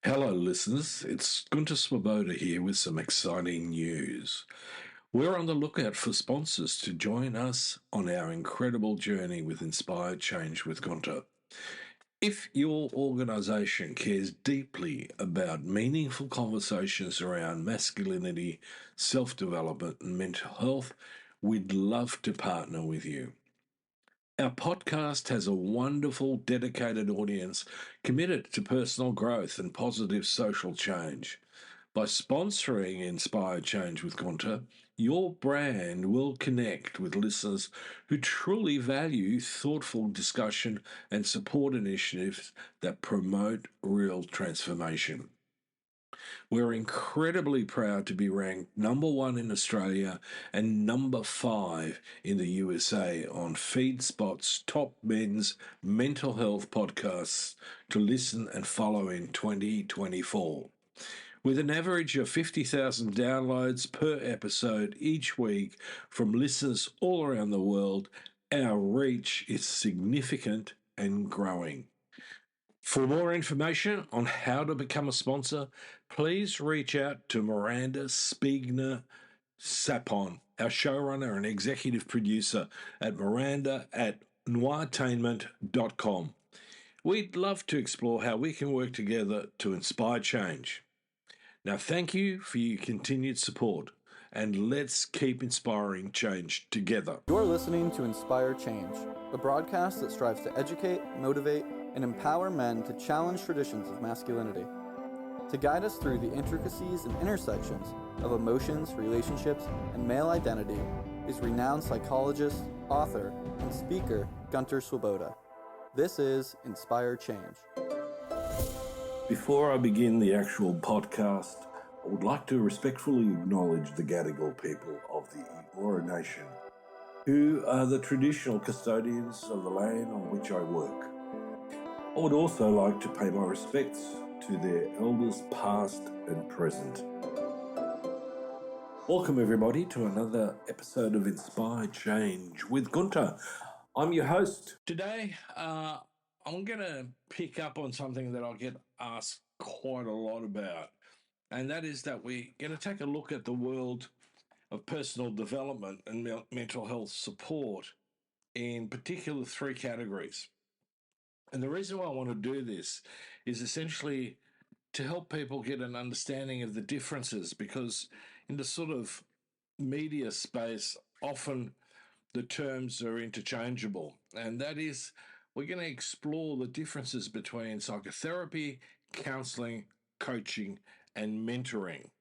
Hello, listeners. It's Gunter here with some exciting news. We're on the lookout for sponsors to join us on our incredible journey with Inspired Change with Gunter. If your organisation cares deeply about meaningful conversations around masculinity, self development, and mental health, we'd love to partner with you. Our podcast has a wonderful, dedicated audience committed to personal growth and positive social change. By sponsoring Inspired Change with Gunter, your brand will connect with listeners who truly value thoughtful discussion and support initiatives that promote real transformation. We're incredibly proud to be ranked number one in Australia and number 5 in the USA on FeedSpot's top men's mental health podcasts to listen and follow in 2024. With an average of 50,000 downloads per episode each week from listeners all around the world, our reach is significant and growing. For more information on how to become a sponsor, please reach out to Miranda Spiegner Sapon, our showrunner and executive producer at miranda@noirtainment.com. We'd love to explore how we can work together to inspire change. Now, thank you for your continued support, and let's keep inspiring change together. You're listening to Inspire Change, a broadcast that strives to educate, motivate, and empower men to challenge traditions of masculinity. To guide us through the intricacies and intersections of emotions, relationships, and male identity is renowned psychologist, author, and speaker Gunter Swoboda. This is Inspire Change. Before I begin the actual podcast, I would like to respectfully acknowledge the Gadigal people of the Eora Nation, who are the traditional custodians of the land on which I work. I would also like to pay my respects to their elders past and present. Welcome everybody to another episode of Inspired Change with Gunter. I'm your host. Today, I'm going to pick up on something that I get asked quite a lot about, and that is that we're going to take a look at the world of personal development and mental health support in particular 3 categories. And the reason why I want to do this is essentially to help people get an understanding of the differences, because in the sort of media space, often the terms are interchangeable. And that is, we're going to explore the differences between psychotherapy, counseling, coaching, and mentoring.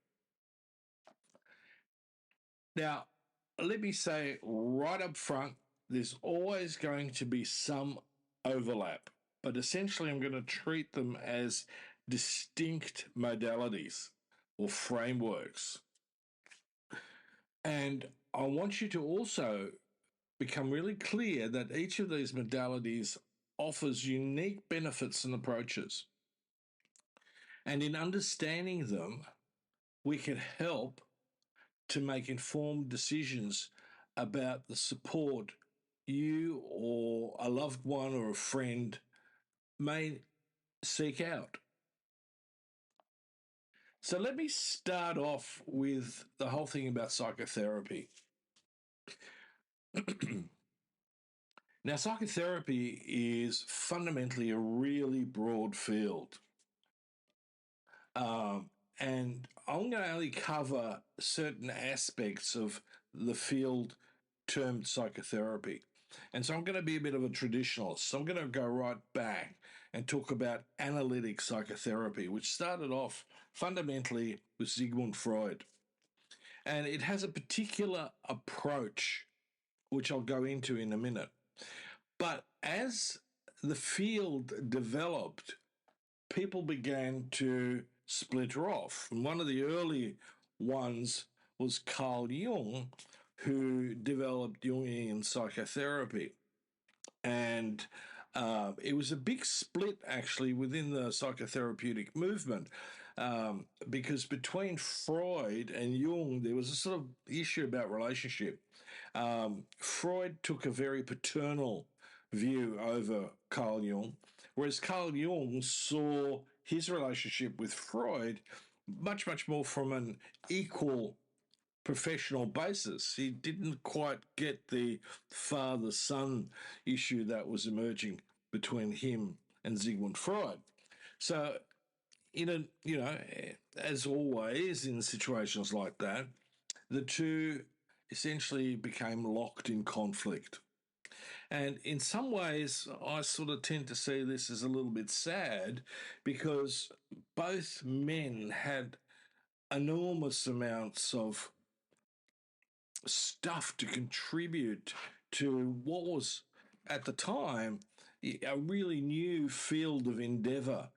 Now, let me say right up front, there's always going to be some overlap, but essentially I'm going to treat them as distinct modalities or frameworks. And I want you to also become really clear that each of these modalities offers unique benefits and approaches. And in understanding them, we can help to make informed decisions about the support you or a loved one or a friend may seek out. So let me start off with the whole thing about psychotherapy. Now, psychotherapy is fundamentally a really broad field. And I'm going to only cover certain aspects of the field termed psychotherapy. And so I'm going to be a bit of a traditionalist. So I'm going to go right back and talk about analytic psychotherapy, which started off fundamentally with Sigmund Freud. And it has a particular approach, which I'll go into in a minute. But as the field developed, people began to splinter off. And one of the early ones was Carl Jung, who developed Jungian psychotherapy. And it was a big split, actually, within the psychotherapeutic movement, because between Freud and Jung, there was a sort of issue about relationship. Freud took a very paternal view over Carl Jung, whereas Carl Jung saw his relationship with Freud much, much more from an equal professional basis. He didn't quite get the father-son issue that was emerging between him and Sigmund Freud. So, as always in situations like that, the two essentially became locked in conflict. And in some ways, I sort of tend to see this as a little bit sad because both men had enormous amounts of stuff to contribute to what was, at the time, a really new field of endeavor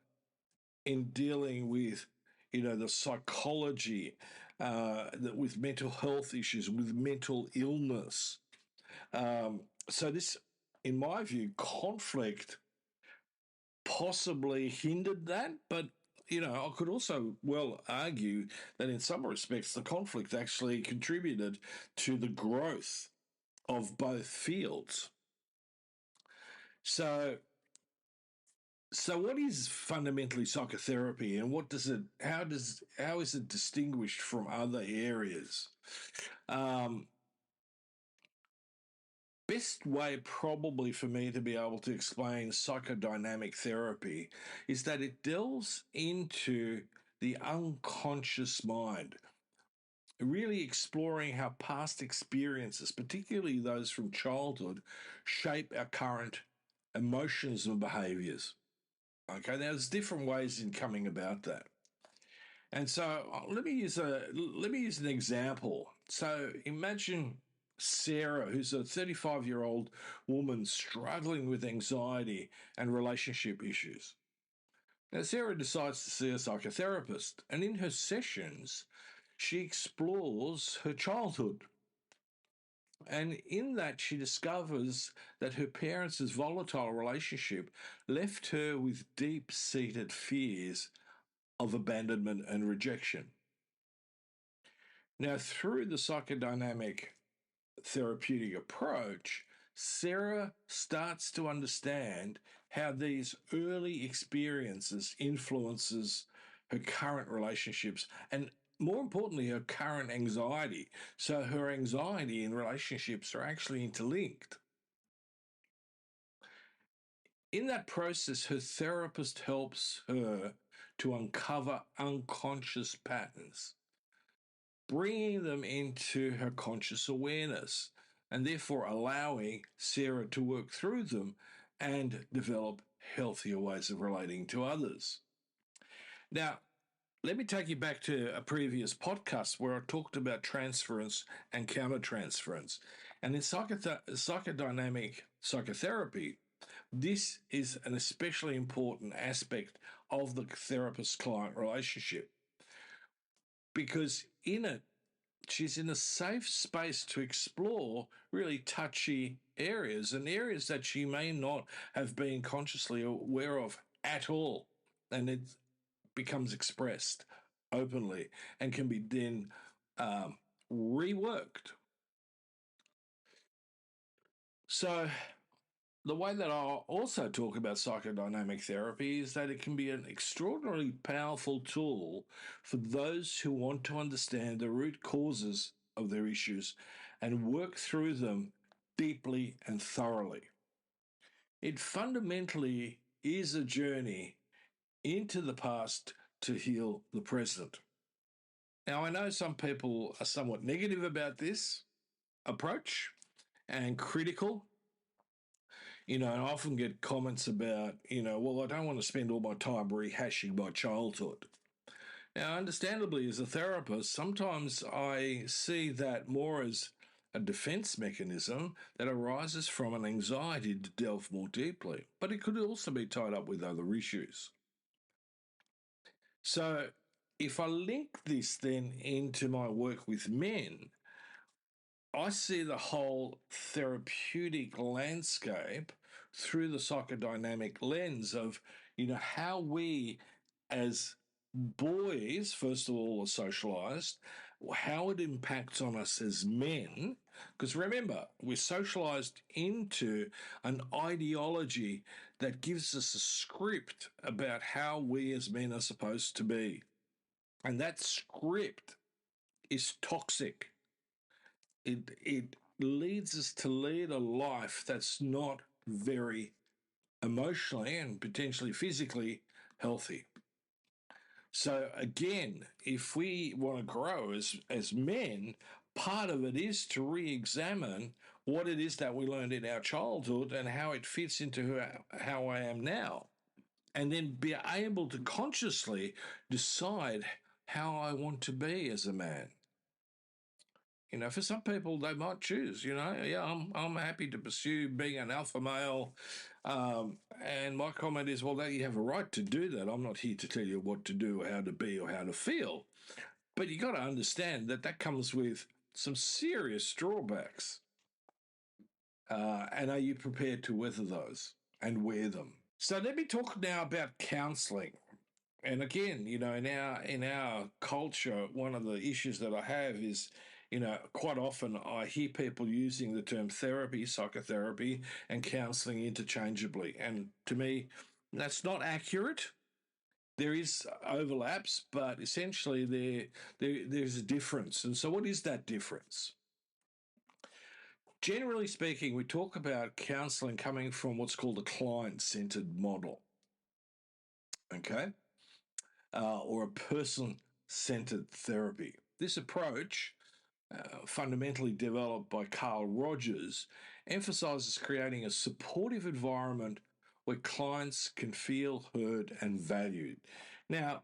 in dealing with, the psychology, with mental health issues, with mental illness. So this, in my view, conflict possibly hindered that, but I could also well argue that in some respects the conflict actually contributed to the growth of both fields. So what is fundamentally psychotherapy, and how is it distinguished from other areas? Best way probably for me to be able to explain psychodynamic therapy is that it delves into the unconscious mind, really exploring how past experiences, particularly those from childhood, shape our current emotions and behaviors. Okay, now there's different ways in coming about that. And so let me use an example. So imagine Sarah, who's a 35-year-old woman struggling with anxiety and relationship issues. Now, Sarah decides to see a psychotherapist, and in her sessions, she explores her childhood. And in that, she discovers that her parents' volatile relationship left her with deep-seated fears of abandonment and rejection. Now, through the psychodynamic therapeutic approach, Sarah starts to understand how these early experiences influences her current relationships and, more importantly, her current anxiety. So her anxiety and relationships are actually interlinked. In that process, her therapist helps her to uncover unconscious patterns, bringing them into her conscious awareness, and therefore allowing Sarah to work through them and develop healthier ways of relating to others. Now, let me take you back to a previous podcast where I talked about transference and countertransference. And in psychodynamic psychotherapy, this is an especially important aspect of the therapist-client relationship because in it, she's in a safe space to explore really touchy areas and areas that she may not have been consciously aware of at all. And it becomes expressed openly and can be then reworked. So the way that I'll also talk about psychodynamic therapy is that it can be an extraordinarily powerful tool for those who want to understand the root causes of their issues and work through them deeply and thoroughly. It fundamentally is a journey into the past to heal the present. Now, I know some people are somewhat negative about this approach and critical. I often get comments about, well, I don't want to spend all my time rehashing my childhood. Now, understandably, as a therapist, sometimes I see that more as a defense mechanism that arises from an anxiety to delve more deeply, but it could also be tied up with other issues. So, if I link this then into my work with men, I see the whole therapeutic landscape through the psychodynamic lens of, how we as boys, first of all, are socialized, how it impacts on us as men. Because remember, we're socialized into an ideology that gives us a script about how we as men are supposed to be. And that script is toxic. It leads us to lead a life that's not very emotionally and potentially physically healthy. So again, if we want to grow as men, part of it is to re-examine what it is that we learned in our childhood and how it fits into how I am now. And then be able to consciously decide how I want to be as a man. You know, for some people, they might choose, I'm happy to pursue being an alpha male. And my comment is, well, you have a right to do that. I'm not here to tell you what to do, how to be, or how to feel. But you got to understand that comes with some serious drawbacks. And are you prepared to weather those and wear them? So let me talk now about counselling. And again, in our culture, one of the issues that I have is, quite often I hear people using the term therapy, psychotherapy, and counselling interchangeably. And to me, that's not accurate. There is overlaps, but essentially there's a difference. And so what is that difference? Generally speaking, we talk about counselling coming from what's called a client-centered model. Okay? Or a person-centered therapy. This approach, fundamentally developed by Carl Rogers, emphasizes creating a supportive environment where clients can feel heard and valued. Now,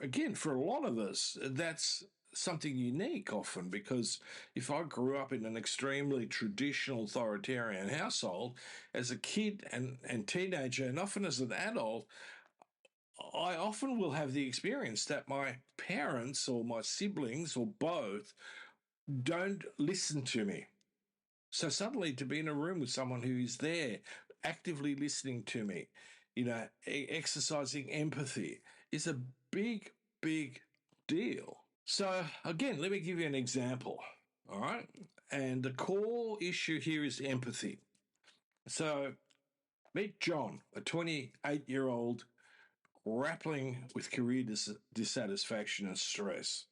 again, for a lot of us, that's something unique often, because if I grew up in an extremely traditional authoritarian household as a kid and teenager, and often as an adult, I often will have the experience that my parents or my siblings or both don't listen to me. So suddenly to be in a room with someone who is there actively listening to me, exercising empathy is a big, big deal. So again, let me give you an example. All right. And the core issue here is empathy. So meet John, a 28-year-old grappling with career dissatisfaction and stress.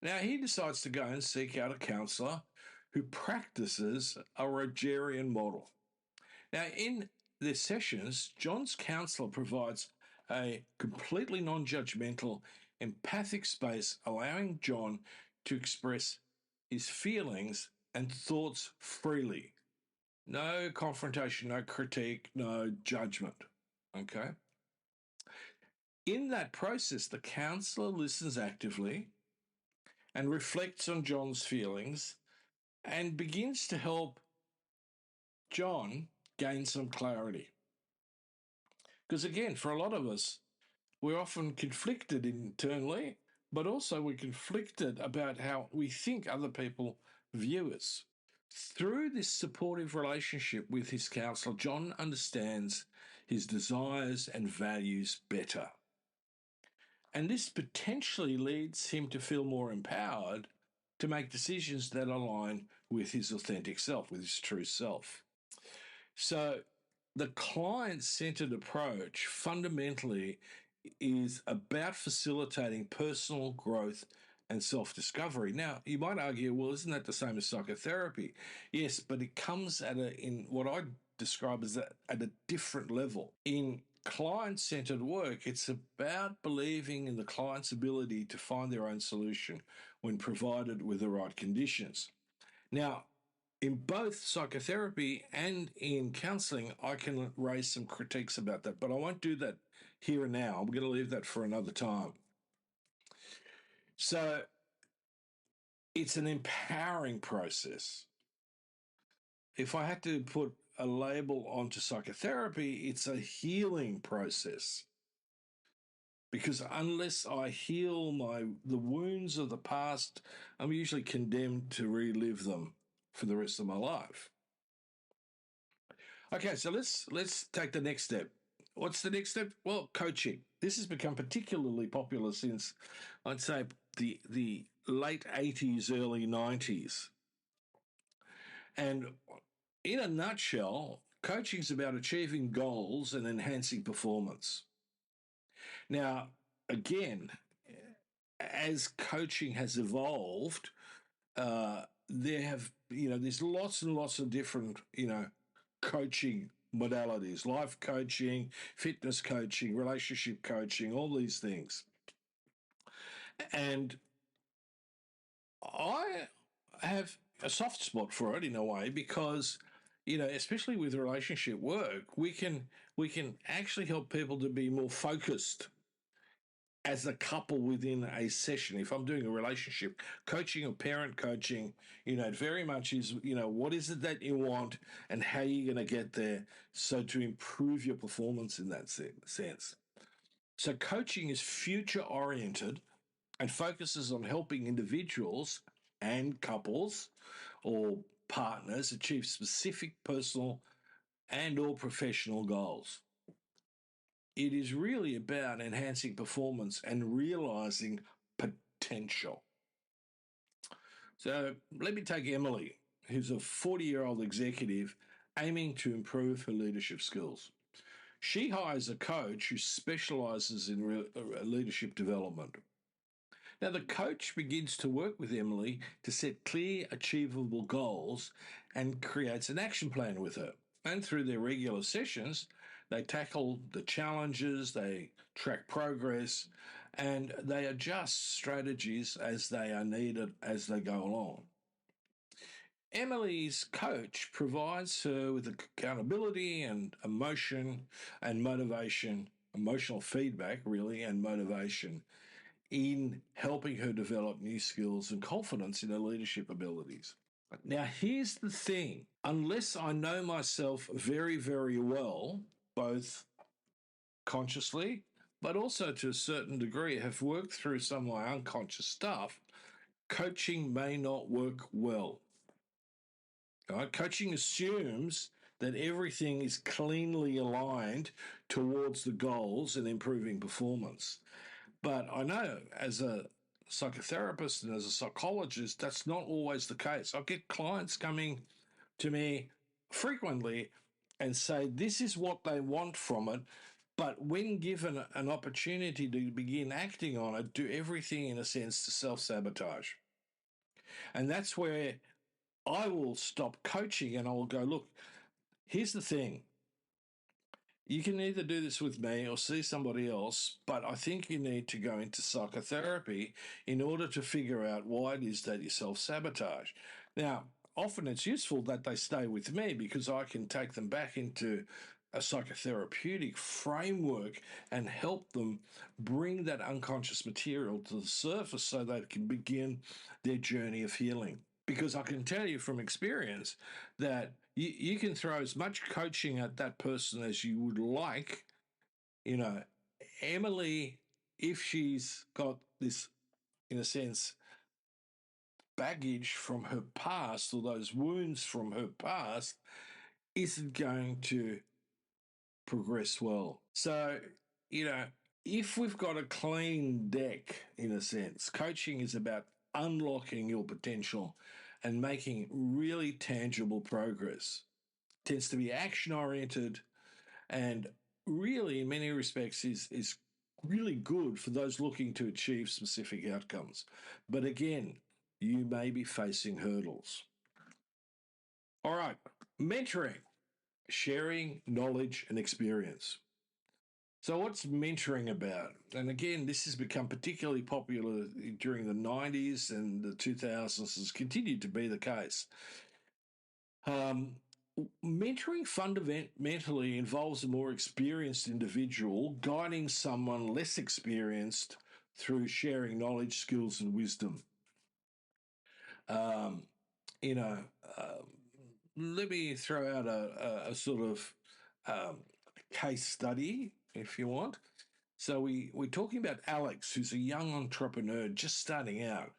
Now, he decides to go and seek out a counsellor who practices a Rogerian model. Now, in their sessions, John's counsellor provides a completely non-judgmental, empathic space, allowing John to express his feelings and thoughts freely. No confrontation, no critique, no judgment. Okay? In that process, the counsellor listens actively and reflects on John's feelings and begins to help John gain some clarity. Because again, for a lot of us, we're often conflicted internally, but also we're conflicted about how we think other people view us. Through this supportive relationship with his counsellor, John understands his desires and values better. And this potentially leads him to feel more empowered to make decisions that align with his authentic self, with his true self. So the client-centered approach fundamentally is about facilitating personal growth and self-discovery. Now, you might argue, well, isn't that the same as psychotherapy? Yes, but it comes in what I describe as at a different level. In client-centered work, it's about believing in the client's ability to find their own solution when provided with the right conditions. Now, in both psychotherapy and in counselling, I can raise some critiques about that, but I won't do that here and now. I'm going to leave that for another time. So it's an empowering process. If I had to put a label onto psychotherapy, it's a healing process. Because unless I heal the wounds of the past, I'm usually condemned to relive them for the rest of my life. Okay, so let's take the next step. What's the next step? Well, coaching. This has become particularly popular since, I'd say, the late 80s, early 90s. And in a nutshell, Coaching is about achieving goals and enhancing performance. Now, again, as coaching has evolved, there's lots and lots of different, coaching modalities: life coaching, fitness coaching, relationship coaching, all these things. And I have a soft spot for it in a way because, especially with relationship work, we can actually help people to be more focused as a couple within a session. If I'm doing a relationship coaching or parent coaching, it very much is, what is it that you want and how you're going to get there, so to improve your performance in that sense. So coaching is future oriented and focuses on helping individuals and couples or partners achieve specific personal and or professional goals. It is really about enhancing performance and realizing potential. So let me take Emily, who's a 40-year-old executive aiming to improve her leadership skills. She hires a coach who specializes in leadership development. Now, the coach begins to work with Emily to set clear, achievable goals and creates an action plan with her. And through their regular sessions, they tackle the challenges, they track progress, and they adjust strategies as they are needed as they go along. Emily's coach provides her with accountability and emotion and motivation, emotional feedback, really, and motivation in helping her develop new skills and confidence in her leadership abilities. Now, here's the thing: unless I know myself very, very well, both consciously, but also to a certain degree, have worked through some of my unconscious stuff, coaching may not work well. Right? Coaching assumes that everything is cleanly aligned towards the goals and improving performance. But I know as a psychotherapist and as a psychologist, that's not always the case. I get clients coming to me frequently and say this is what they want from it, but when given an opportunity to begin acting on it, do everything in a sense to self-sabotage. And that's where I will stop coaching and I'll go, look, here's the thing. You can either do this with me or see somebody else, but I think you need to go into psychotherapy in order to figure out why it is that you self-sabotage. Now, often it's useful that they stay with me because I can take them back into a psychotherapeutic framework and help them bring that unconscious material to the surface so they can begin their journey of healing. Because I can tell you from experience that you can throw as much coaching at that person as you would like. Emily, if she's got this, in a sense, baggage from her past or those wounds from her past, isn't going to progress well. So, if we've got a clean deck, in a sense, coaching is about unlocking your potential and making really tangible progress. It tends to be action oriented and really, in many respects, is really good for those looking to achieve specific outcomes. But again, you may be facing hurdles. All right, mentoring, sharing knowledge and experience. So, what's mentoring about? And again, this has become particularly popular during the 90s and the 2000s, has continued to be the case. Mentoring fundamentally involves a more experienced individual guiding someone less experienced through sharing knowledge, skills, and wisdom. Um, you know, let me throw out a sort of case study, if you want. So we're talking about Alex, who's a young entrepreneur just starting out.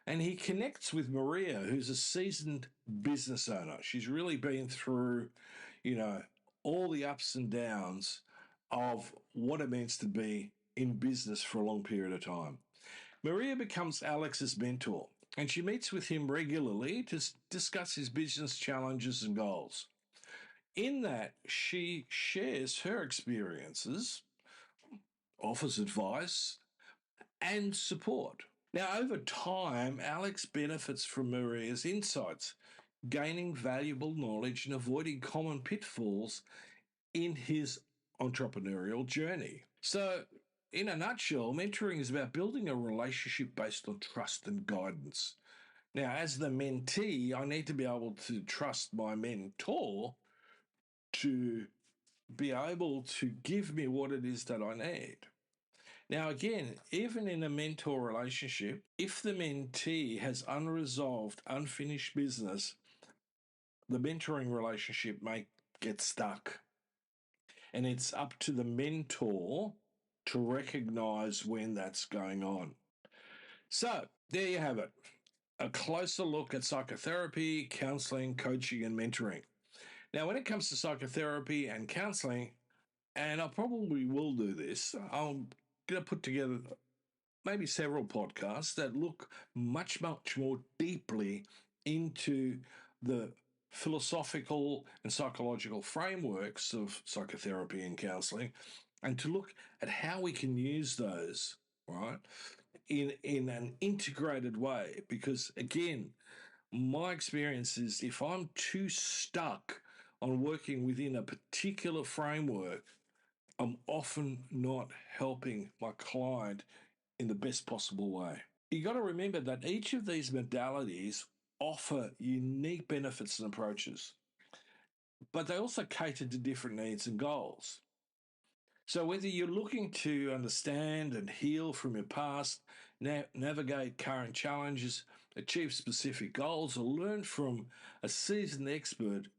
And he connects with Maria, who's a seasoned business owner. She's really been through, all the ups and downs of what it means to be in business for a long period of time. Maria becomes Alex's mentor, and she meets with him regularly to discuss his business challenges and goals. In that, she shares her experiences, offers advice, and support. Now, over time, Alex benefits from Maria's insights, gaining valuable knowledge and avoiding common pitfalls in his entrepreneurial journey. So, in a nutshell, mentoring is about building a relationship based on trust and guidance. Now, as the mentee, I need to be able to trust my mentor to be able to give me what it is that I need. Now, again, even in a mentor relationship, if the mentee has unresolved, unfinished business, the mentoring relationship may get stuck. And it's up to the mentor to recognize when that's going on. So, there you have it, a closer look at psychotherapy, counseling, coaching, and mentoring. Now, when it comes to psychotherapy and counseling, and I probably will do this, I'm going to put together maybe several podcasts that look much, much more deeply into the philosophical and psychological frameworks of psychotherapy and counseling, and to look at how we can use those, right, in an integrated way. Because again, my experience is if I'm too stuck on working within a particular framework, I'm often not helping my client in the best possible way. You got to remember that each of these modalities offer unique benefits and approaches, but they also cater to different needs and goals. So whether you're looking to understand and heal from your past, navigate current challenges, achieve specific goals, or learn from a seasoned expert,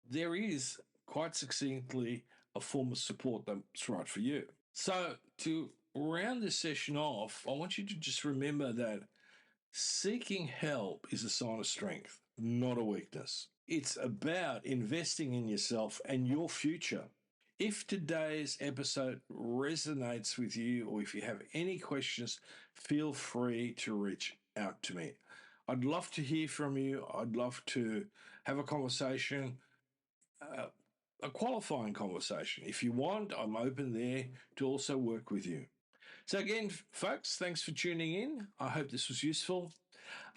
there is quite succinctly a form of support that's right for you. So to round this session off, I want you to just remember that seeking help is a sign of strength, not a weakness. It's about investing in yourself and your future. If today's episode resonates with you, or if you have any questions, feel free to reach out to me. I'd love to hear from you. I'd love to have a conversation, a qualifying conversation. If you want, I'm open there to also work with you. So, again, folks, thanks for tuning in. I hope this was useful.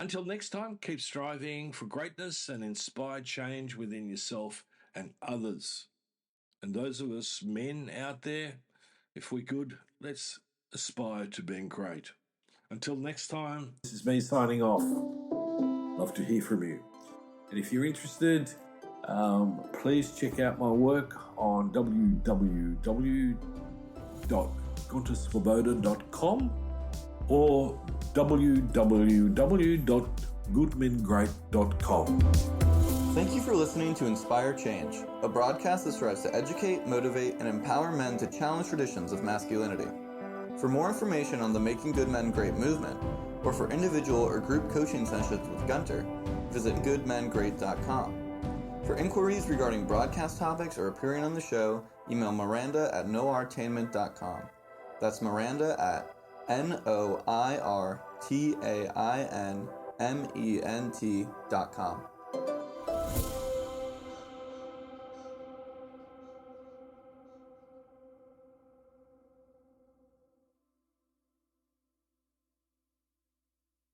Until next time, keep striving for greatness and inspired change within yourself and others. And those of us men out there, if we could, let's aspire to being great. Until next time, this is me signing off. Love to hear from you. And if you're interested, please check out my work on www.guntersvoboda.com or www.goodmengreat.com. Thank you for listening to Inspire Change, a broadcast that strives to educate, motivate, and empower men to challenge traditions of masculinity. For more information on the Making Good Men Great movement, or for individual or group coaching sessions with Gunter, visit goodmengreat.com. For inquiries regarding broadcast topics or appearing on the show, email Miranda at noirtainment.com. That's Miranda at noirtainment.com.